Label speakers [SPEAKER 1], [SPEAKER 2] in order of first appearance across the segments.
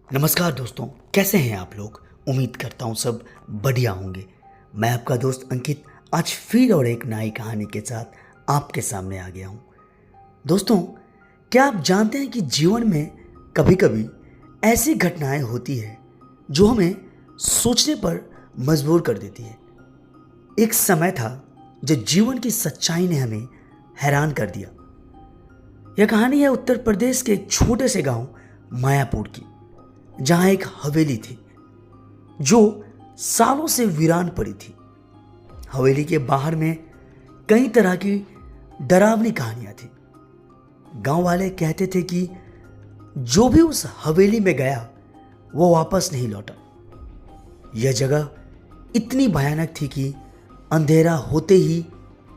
[SPEAKER 1] नमस्कार दोस्तों, कैसे हैं आप लोग। उम्मीद करता हूँ सब बढ़िया होंगे। मैं आपका दोस्त अंकित आज फिर और एक नई कहानी के साथ आपके सामने आ गया हूँ। दोस्तों, क्या आप जानते हैं कि जीवन में कभी कभी ऐसी घटनाएं होती है जो हमें सोचने पर मजबूर कर देती है। एक समय था जब जीवन की सच्चाई ने हमें हैरान कर दिया। यह कहानी है उत्तर प्रदेश के एक छोटे से गांव मायापुर की, जहां एक हवेली थी जो सालों से वीरान पड़ी थी। हवेली के बाहर में कई तरह की डरावनी कहानियां थी। गांव वाले कहते थे कि जो भी उस हवेली में गया वो वापस नहीं लौटा। यह जगह इतनी भयानक थी कि अंधेरा होते ही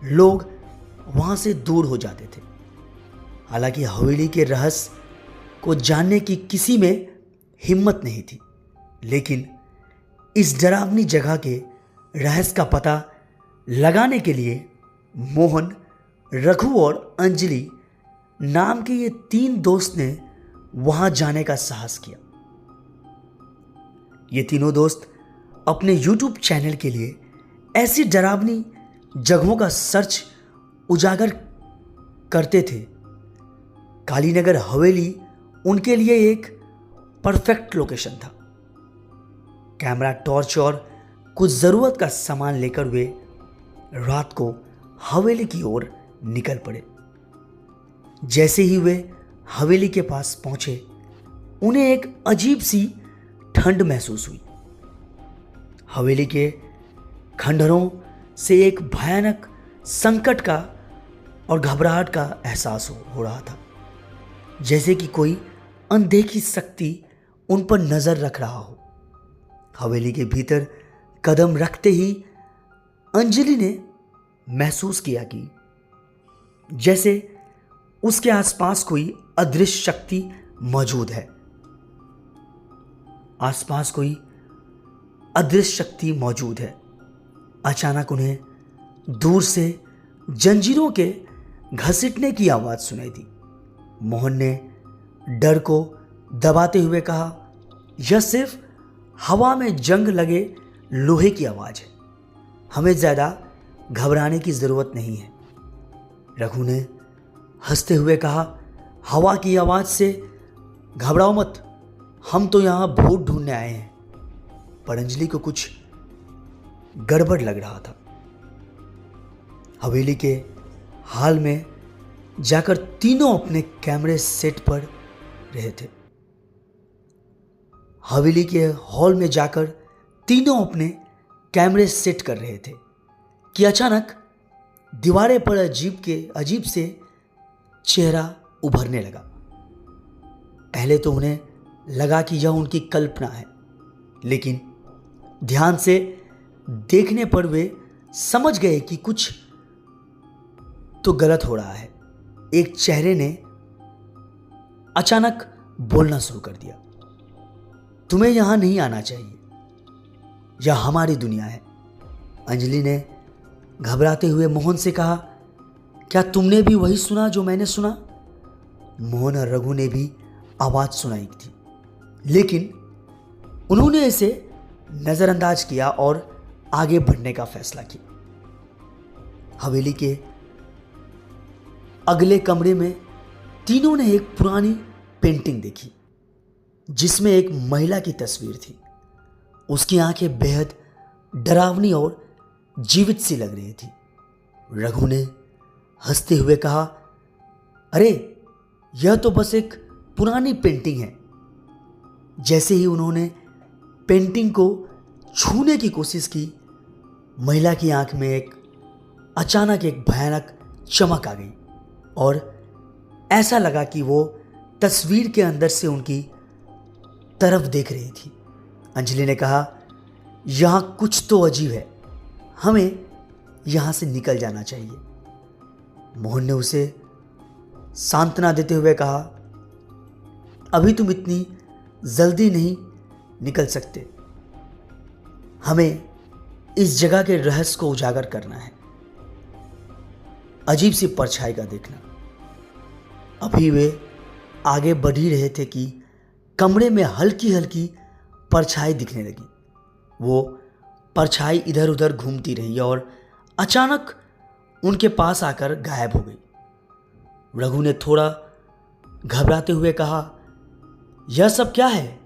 [SPEAKER 1] लोग वहां से दूर हो जाते थे। हालांकि हवेली के रहस्य को जानने की किसी में हिम्मत नहीं थी, लेकिन इस डरावनी जगह के रहस्य का पता लगाने के लिए मोहन, रघु और अंजलि नाम के ये 3 दोस्त ने वहां जाने का साहस किया। ये तीनों दोस्त अपने YouTube चैनल के लिए ऐसी डरावनी जगहों का सर्च उजागर करते थे। कालीनगर हवेली उनके लिए एक परफेक्ट लोकेशन था। कैमरा, टॉर्च और कुछ जरूरत का सामान लेकर वे रात को हवेली की ओर निकल पड़े। जैसे ही वे हवेली के पास पहुंचे, उन्हें एक अजीब सी ठंड महसूस हुई। हवेली के खंडहरों से एक भयानक संकट का और घबराहट का एहसास हो रहा था, जैसे कि कोई अनदेखी शक्ति उन पर नजर रख रहा हो। हवेली के भीतर कदम रखते ही अंजलि ने महसूस किया कि जैसे उसके आसपास कोई अदृश्य शक्ति मौजूद है। आसपास कोई अदृश्य शक्ति मौजूद है। अचानक उन्हें दूर से जंजीरों के घसीटने की आवाज सुनाई दी। मोहन ने डर को दबाते हुए कहा, यह सिर्फ हवा में जंग लगे लोहे की आवाज है, हमें ज्यादा घबराने की जरूरत नहीं है। रघु ने हंसते हुए कहा, हवा की आवाज से घबराओ मत, हम तो यहां भूत ढूंढने आए हैं। पर अंजलि को कुछ गड़बड़ लग रहा था। हवेली के हाल में जाकर तीनों अपने कैमरे सेट पर रहे थे। हवेली के हॉल में जाकर तीनों अपने कैमरे सेट कर रहे थे कि अचानक दीवारें पर अजीब से चेहरा उभरने लगा। पहले तो उन्हें लगा कि यह उनकी कल्पना है, लेकिन ध्यान से देखने पर वे समझ गए कि कुछ तो गलत हो रहा है। एक चेहरे ने अचानक बोलना शुरू कर दिया, तुम्हें यहां नहीं आना चाहिए, यह हमारी दुनिया है। अंजलि ने घबराते हुए मोहन से कहा, क्या तुमने भी वही सुना जो मैंने सुना? मोहन और रघु ने भी आवाज सुनाई थी, लेकिन उन्होंने इसे नजरअंदाज किया और आगे बढ़ने का फैसला किया। हवेली के अगले कमरे में तीनों ने एक पुरानी पेंटिंग देखी, जिसमें एक महिला की तस्वीर थी। उसकी आंखें बेहद डरावनी और जीवित सी लग रही थी। रघु ने हंसते हुए कहा, अरे यह तो बस एक पुरानी पेंटिंग है। जैसे ही उन्होंने पेंटिंग को छूने की कोशिश की, महिला की आंख में अचानक एक भयानक चमक आ गई और ऐसा लगा कि वो तस्वीर के अंदर से उनकी तरफ देख रही थी। अंजलि ने कहा, यहां कुछ तो अजीब है, हमें यहां से निकल जाना चाहिए। मोहन ने उसे सांत्वना देते हुए कहा, अभी तुम इतनी जल्दी नहीं निकल सकते, हमें इस जगह के रहस्य को उजागर करना है। अजीब सी परछाई का देखना। अभी वे आगे बढ़ ही रहे थे कि कमरे में हल्की हल्की परछाई दिखने लगी। वो परछाई इधर उधर घूमती रही और अचानक उनके पास आकर गायब हो गई। रघु ने थोड़ा घबराते हुए कहा, यह सब क्या है?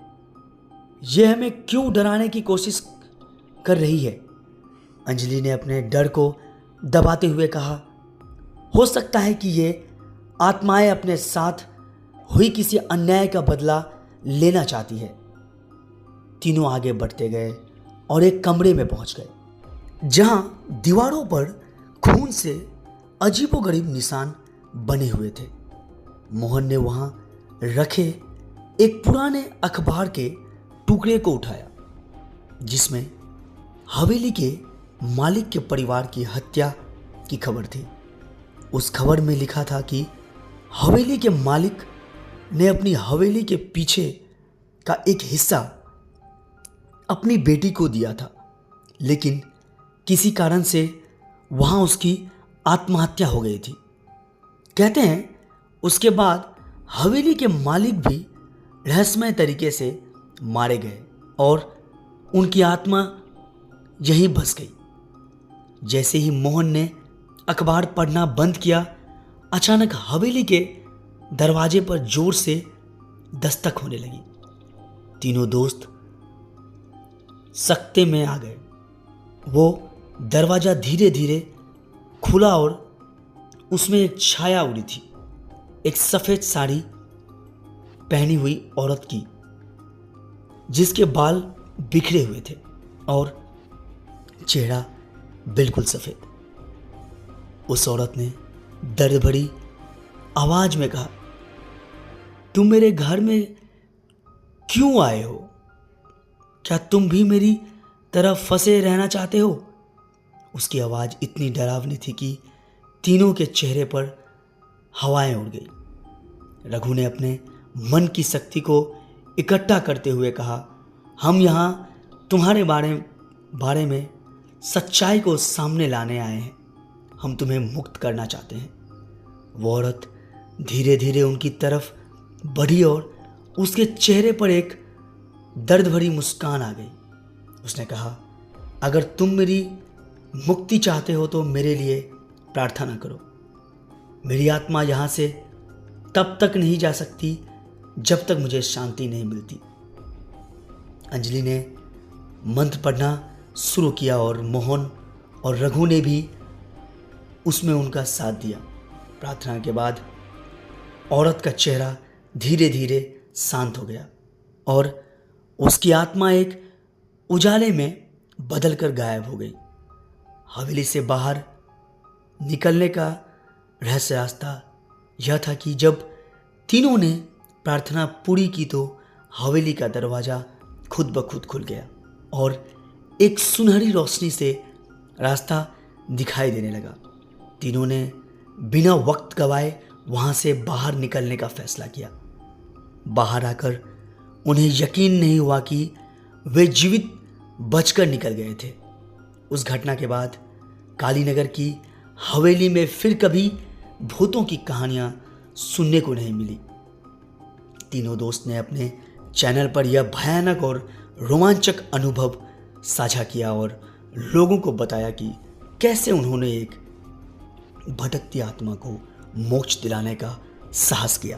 [SPEAKER 1] यह हमें क्यों डराने की कोशिश कर रही है? अंजलि ने अपने डर को दबाते हुए कहा, हो सकता है कि ये आत्माएं अपने साथ हुई किसी अन्याय का बदला लेना चाहती है। तीनों आगे बढ़ते गए और एक कमरे में पहुंच गए जहां दीवारों पर खून से अजीबोगरीब निशान बने हुए थे। मोहन ने वहां रखे एक पुराने अखबार के टुकड़े को उठाया जिसमें हवेली के मालिक के परिवार की हत्या की खबर थी। उस खबर में लिखा था कि हवेली के मालिक ने अपनी हवेली के पीछे का एक हिस्सा अपनी बेटी को दिया था, लेकिन किसी कारण से वहां उसकी आत्महत्या हो गई थी। कहते हैं उसके बाद हवेली के मालिक भी रहस्यमय तरीके से मारे गए और उनकी आत्मा यहीं बस गई। जैसे ही मोहन ने अखबार पढ़ना बंद किया, अचानक हवेली के दरवाजे पर जोर से दस्तक होने लगी। तीनों दोस्त सकते में आ गए। वो दरवाजा धीरे धीरे खुला और उसमें एक छाया उड़ी थी, एक सफेद साड़ी पहनी हुई औरत की, जिसके बाल बिखरे हुए थे और चेहरा बिल्कुल सफेद। उस औरत ने दर्द भरी आवाज में कहा, तुम मेरे घर में क्यों आए हो? क्या तुम भी मेरी तरफ फंसे रहना चाहते हो? उसकी आवाज इतनी डरावनी थी कि तीनों के चेहरे पर हवाएं उड़ गई। रघु ने अपने मन की शक्ति को इकट्ठा करते हुए कहा, हम यहाँ तुम्हारे बारे में सच्चाई को सामने लाने आए हैं। हम तुम्हें मुक्त करना चाहते हैं। वो औरत धीरे धीरे उनकी तरफ बढ़ी और उसके चेहरे पर एक दर्द भरी मुस्कान आ गई। उसने कहा, अगर तुम मेरी मुक्ति चाहते हो तो मेरे लिए प्रार्थना करो। मेरी आत्मा यहाँ से तब तक नहीं जा सकती जब तक मुझे शांति नहीं मिलती। अंजलि ने मंत्र पढ़ना शुरू किया और मोहन और रघु ने भी उसमें उनका साथ दिया। प्रार्थना के बाद औरत का चेहरा धीरे धीरे शांत हो गया और उसकी आत्मा एक उजाले में बदलकर गायब हो गई। हवेली से बाहर निकलने का रहस्य रास्ता यह था कि जब तीनों ने प्रार्थना पूरी की तो हवेली का दरवाज़ा खुद ब खुद खुल गया और एक सुनहरी रोशनी से रास्ता दिखाई देने लगा। तीनों ने बिना वक्त गवाए वहाँ से बाहर निकलने का फैसला किया। बाहर आकर उन्हें यकीन नहीं हुआ कि वे जीवित बचकर निकल गए थे। उस घटना के बाद कालीनगर की हवेली में फिर कभी भूतों की कहानियां सुनने को नहीं मिली। तीनों दोस्त ने अपने चैनल पर यह भयानक और रोमांचक अनुभव साझा किया और लोगों को बताया कि कैसे उन्होंने एक भटकती आत्मा को मोक्ष दिलाने का साहस किया।